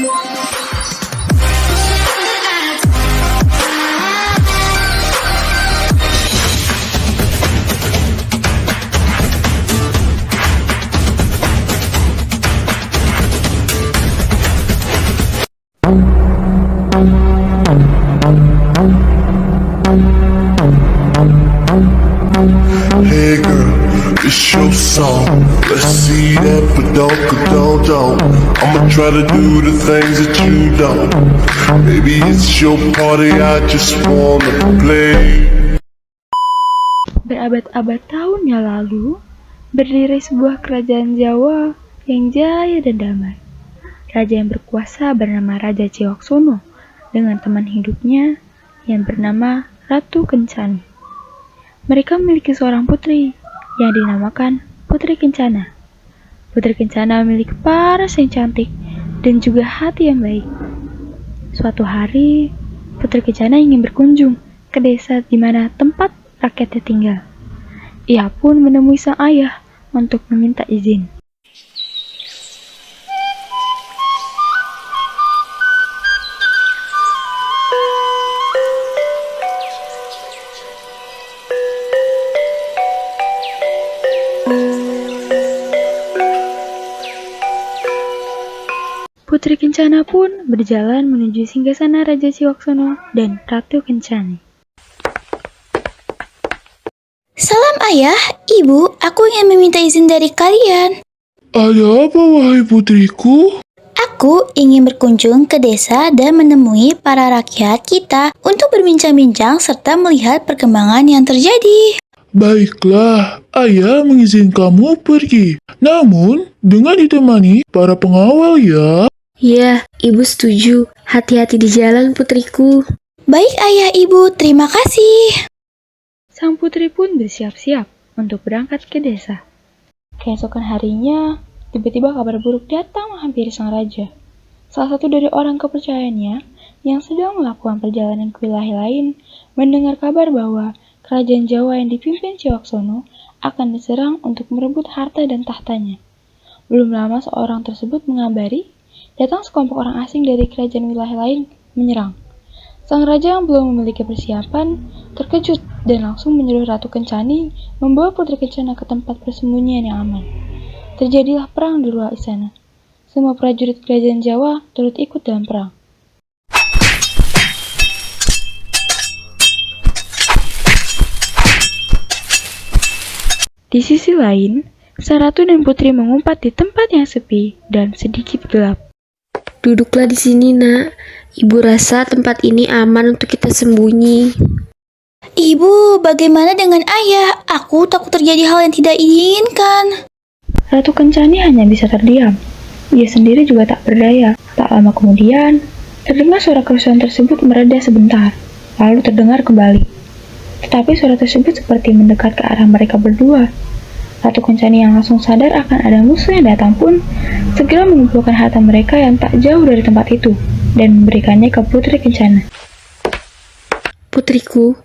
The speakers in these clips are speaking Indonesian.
Hey girl, it's your song. Let's see that don't. I'ma try to do the things that you don't. Maybe it's your party, I just wanna play. Berabad-abad tahun yang lalu, berdiri sebuah kerajaan Jawa yang jaya dan damai. Raja yang berkuasa bernama Raja Ciwaksono dengan teman hidupnya yang bernama Ratu Kencani. Mereka memiliki seorang putri yang dinamakan Putri Kencana. Putri Kencana memiliki paras yang cantik dan juga hati yang baik. Suatu hari, Putri Kencana ingin berkunjung ke desa di mana tempat rakyatnya tinggal. Ia pun menemui sang ayah untuk meminta izin. Putri Kencana pun berjalan menuju singgasana Raja Ciwaksono dan Ratu Kencani. Salam ayah, ibu, aku ingin meminta izin dari kalian. Ada apa wahai putriku? Aku ingin berkunjung ke desa dan menemui para rakyat kita untuk berbincang-bincang serta melihat perkembangan yang terjadi. Baiklah, ayah mengizinkan kamu pergi. Namun, dengan ditemani para pengawal ya. Ya, ibu setuju. Hati-hati di jalan, putriku. Baik ayah ibu, terima kasih. Sang putri pun bersiap-siap untuk berangkat ke desa. Keesokan harinya, tiba-tiba kabar buruk datang menghampiri sang raja. Salah satu dari orang kepercayaannya yang sedang melakukan perjalanan ke wilayah lain mendengar kabar bahwa kerajaan Jawa yang dipimpin Ciwaksono akan diserang untuk merebut harta dan tahtanya. Belum lama seorang tersebut mengabari, datang sekelompok orang asing dari kerajaan wilayah lain menyerang. Sang raja yang belum memiliki persiapan terkejut dan langsung menyuruh Ratu Kencani membawa Putri Kencana ke tempat persembunyian yang aman. Terjadilah perang di luar istana. Semua prajurit kerajaan Jawa turut ikut dalam perang. Di sisi lain, sang ratu dan putri mengumpat di tempat yang sepi dan sedikit gelap. Duduklah di sini, nak. Ibu rasa tempat ini aman untuk kita sembunyi. Ibu, bagaimana dengan ayah? Aku takut terjadi hal yang tidak diinginkan. Ratu Kencani hanya bisa terdiam. Ia sendiri juga tak berdaya. Tak lama kemudian, terdengar suara kerusuhan tersebut mereda sebentar, lalu terdengar kembali. Tetapi suara tersebut seperti mendekat ke arah mereka berdua. Ratu Kencani yang langsung sadar akan ada musuh yang datang pun segera mengumpulkan harta mereka yang tak jauh dari tempat itu dan memberikannya ke Putri Kencana. Putriku,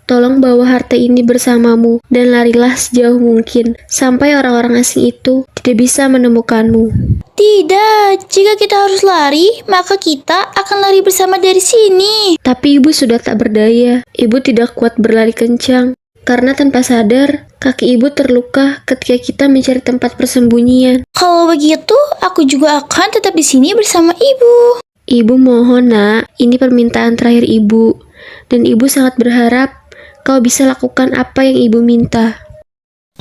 tolong bawa harta ini bersamamu dan larilah sejauh mungkin sampai orang-orang asing itu tidak bisa menemukanmu. Tidak, jika kita harus lari, maka kita akan lari bersama dari sini. Tapi ibu sudah tak berdaya. Ibu tidak kuat berlari kencang. Karena tanpa sadar, kaki ibu terluka ketika kita mencari tempat persembunyian. Kalau begitu, aku juga akan tetap di sini bersama ibu. Ibu mohon, nak, ini permintaan terakhir ibu. Dan ibu sangat berharap kau bisa lakukan apa yang ibu minta.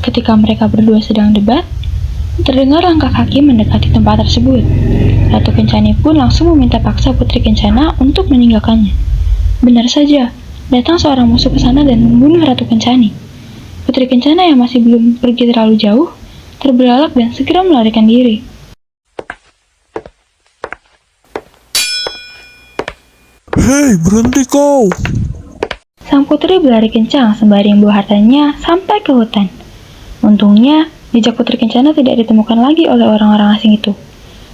Ketika mereka berdua sedang debat, terdengar langkah kaki mendekati tempat tersebut. Ratu Kencani pun langsung meminta paksa Putri Kencana untuk meninggalkannya. Benar saja, datang seorang musuh ke sana dan membunuh Ratu Kencani. Putri Kencana yang masih belum pergi terlalu jauh, terbelalak dan segera melarikan diri. Hei, berhenti kau! Sang putri berlari kencang sembari membawa hartanya sampai ke hutan. Untungnya, jejak Putri Kencana tidak ditemukan lagi oleh orang-orang asing itu.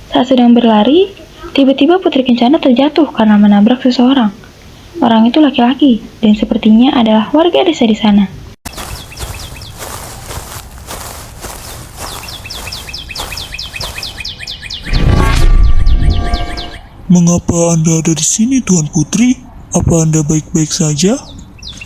Saat sedang berlari, tiba-tiba Putri Kencana terjatuh karena menabrak seseorang. Orang itu laki-laki dan sepertinya adalah warga desa di sana. Mengapa Anda ada di sini, Tuan Putri? Apa Anda baik-baik saja?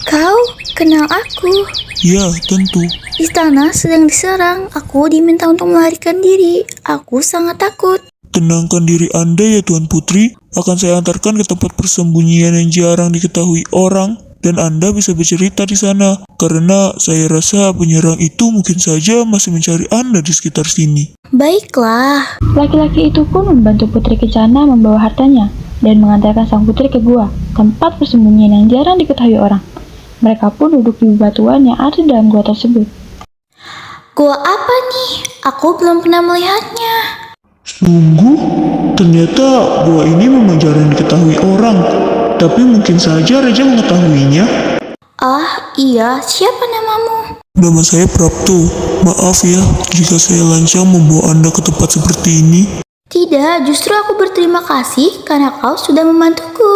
Kau kenal aku. Ya, tentu. Istana sedang diserang. Aku diminta untuk melarikan diri. Aku sangat takut. Tenangkan diri Anda ya, Tuan Putri. Akan saya antarkan ke tempat persembunyian yang jarang diketahui orang, dan Anda bisa bercerita di sana. Karena saya rasa penyerang itu mungkin saja masih mencari Anda di sekitar sini. Baiklah. Laki-laki itu pun membantu Putri Kencana membawa hartanya dan mengantarkan sang putri ke gua, tempat persembunyian yang jarang diketahui orang. Mereka pun duduk di bebatuan yang ada dalam gua tersebut. Gua apa nih? Aku belum pernah melihatnya. Sungguh, ternyata gua ini memang jarang diketahui orang. Tapi mungkin saja Raja mengetahuinya. Ah, iya. Siapa namamu? Nama saya Prapto. Maaf ya jika saya lancang membawa Anda ke tempat seperti ini. Tidak, justru aku berterima kasih karena kau sudah membantuku.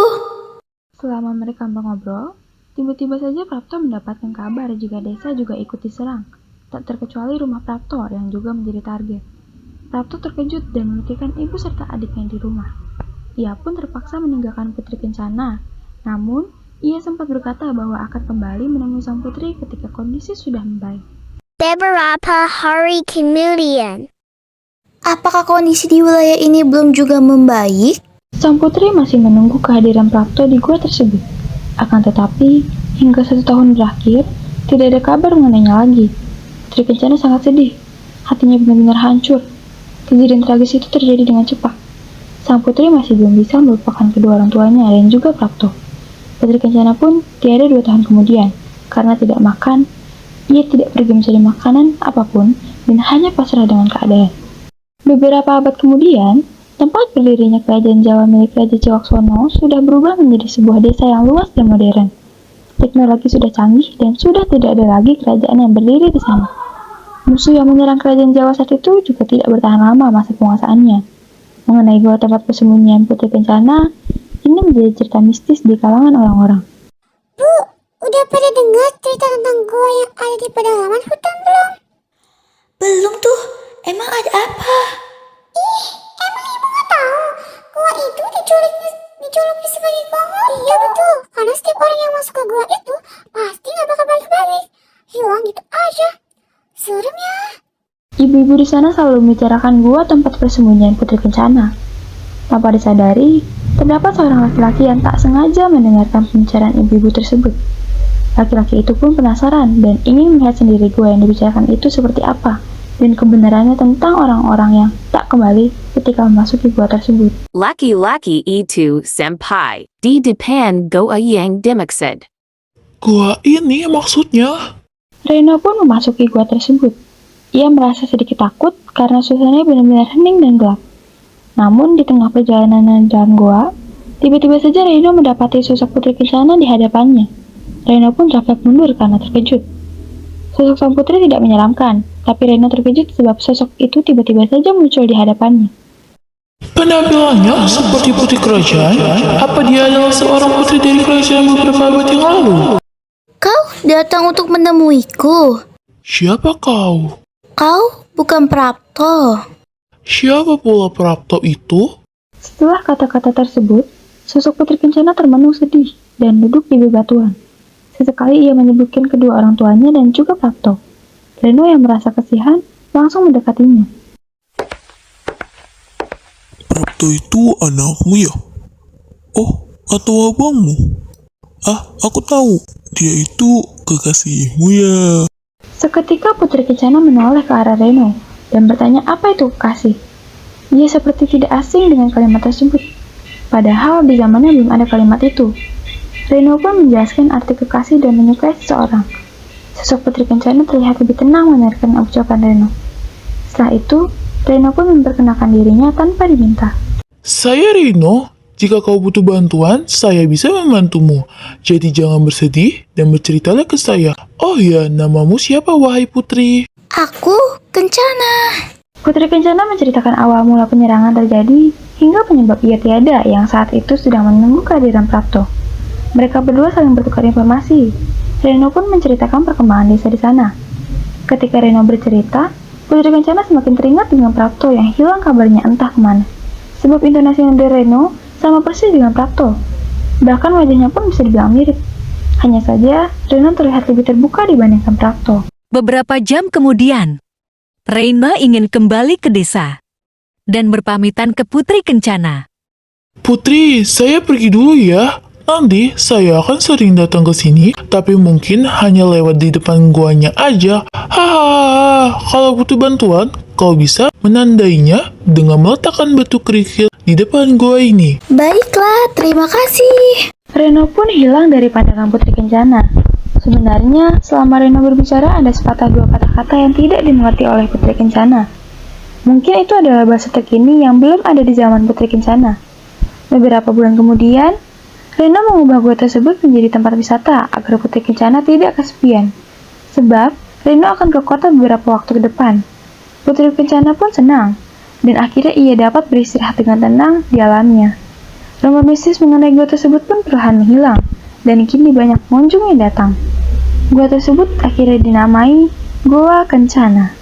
Selama mereka mengobrol, tiba-tiba saja Prapto mendapatkan kabar jika desa juga ikut diserang, tak terkecuali rumah Prapto yang juga menjadi target. Prapto terkejut dan memikirkan ibu serta adiknya di rumah. Ia pun terpaksa meninggalkan Putri Kencana, namun ia sempat berkata bahwa akan kembali menemui sang putri ketika kondisi sudah membaik. Beberapa hari kemudian. Apakah kondisi di wilayah ini belum juga membaik? Sang putri masih menunggu kehadiran Prapto di gua tersebut. Akan tetapi, hingga 1 tahun berakhir, tidak ada kabar mengenainya lagi. Putri Kencana sangat sedih. Hatinya benar-benar hancur. Kejadian tragis itu terjadi dengan cepat. Sang putri masih belum bisa melupakan kedua orang tuanya dan juga Prapto. Putri Kencana pun tiada 2 tahun kemudian. Karena tidak makan, ia tidak pergi mencari makanan apapun dan hanya pasrah dengan keadaan. Beberapa abad kemudian, tempat berdirinya kerajaan Jawa milik Raja Cewaksono sudah berubah menjadi sebuah desa yang luas dan modern. Teknologi sudah canggih dan sudah tidak ada lagi kerajaan yang berdiri di sana. Musuh yang menyerang kerajaan Jawa saat itu juga tidak bertahan lama masa penguasaannya. Mengenai gua tempat persembunyian Putri Kencana, ini menjadi cerita mistis di kalangan orang-orang. Bu, udah pada dengar cerita tentang gua yang ada di pedalaman hutan belum? Belum tuh. Emang ada apa? Emang ibu nggak tahu? Gua itu dijuluki sebagai gua. Iya betul, karena setiap orang yang masuk ke gua itu pasti nggak bakal balik-balik. Hilang gitu aja. Serem ya. Ibu-ibu di sana selalu membicarakan gua tempat persembunyian Putri Kencana. Tanpa disadari, terdapat seorang laki-laki yang tak sengaja mendengarkan pembicaraan ibu-ibu tersebut. Laki-laki itu pun penasaran dan ingin melihat sendiri gua yang dibicarakan itu seperti apa, dan kebenarannya tentang orang-orang yang tak kembali ketika memasuki gua tersebut. Laki-laki itu senpai di depan goa yang dimaksud. Gua ini maksudnya. Reno pun memasuki gua tersebut. Ia merasa sedikit takut karena suasananya benar-benar hening dan gelap. Namun di tengah perjalanan dalam gua, tiba-tiba saja Reno mendapati sosok Putri Kencana di hadapannya. Reno pun refleks mundur karena terkejut. Sosok sang putri tidak menyeramkan, tapi Reno terkejut sebab sosok itu tiba-tiba saja muncul di hadapannya. Penampilannya seperti putri kerajaan. Apa dia adalah seorang putri dari kerajaan beberapa abad yang lalu? Kau datang untuk menemuiku. Siapa kau? Kau bukan Prapto. Siapa pula Prapto itu? Setelah kata-kata tersebut, sosok Putri Kencana termenung sedih dan duduk di bebatuan. Sesekali ia menyebutkan kedua orang tuanya dan juga Prapto. Reno yang merasa kasihan langsung mendekatinya. Prapto itu anakmu ya? Oh, atau abangmu? Ah, aku tahu. Dia itu kekasihmu ya. Seketika Putri Kencana menoleh ke arah Reno dan bertanya apa itu kekasih. Ia seperti tidak asing dengan kalimat tersebut. Padahal di zamannya belum ada kalimat itu. Reno pun menjelaskan arti kekasih dan menyukai seseorang. Sosok Putri Kencana terlihat lebih tenang mendengarkan ucapan Reno. Setelah itu, Reno pun memperkenalkan dirinya tanpa diminta. Saya Reno. Jika kau butuh bantuan, saya bisa membantumu. Jadi jangan bersedih dan berceritalah ke saya. Oh ya, namamu siapa wahai putri? Aku Kencana. Putri Kencana menceritakan awal mula penyerangan terjadi hingga penyebab ia tiada yang saat itu sedang menunggu kehadiran Prapto. Mereka berdua saling bertukar informasi. Reno pun menceritakan perkembangan desa di sana. Ketika Reno bercerita, Putri Kencana semakin teringat dengan Prapto yang hilang kabarnya entah kemana. Sebab intonasi nada Reno sama persis dengan Prapto. Bahkan wajahnya pun bisa dibilang mirip. Hanya saja, Reno terlihat lebih terbuka dibandingkan Prapto. Beberapa jam kemudian, Reina ingin kembali ke desa dan berpamitan ke Putri Kencana. Putri, saya pergi dulu ya. Nanti saya akan sering datang ke sini, tapi mungkin hanya lewat di depan guanya aja. Hahaha, kalau butuh bantuan, kau bisa menandainya dengan meletakkan batu kerikil di depan gua ini. Baiklah, terima kasih. Reno pun hilang dari pandangan Putri Kencana. Sebenarnya, selama Reno berbicara ada sepatah dua kata-kata yang tidak dimengerti oleh Putri Kencana. Mungkin itu adalah bahasa terkini yang belum ada di zaman Putri Kencana. Beberapa bulan kemudian, Reno mengubah gua tersebut menjadi tempat wisata agar Putri Kencana tidak kesepian. Sebab, Reno akan ke kota beberapa waktu ke depan. Putri Kencana pun senang, dan akhirnya ia dapat beristirahat dengan tenang di alamnya. Rumor mistis mengenai gua tersebut pun perlahan menghilang, dan kini banyak pengunjung yang datang. Gua tersebut akhirnya dinamai Goa Kencana.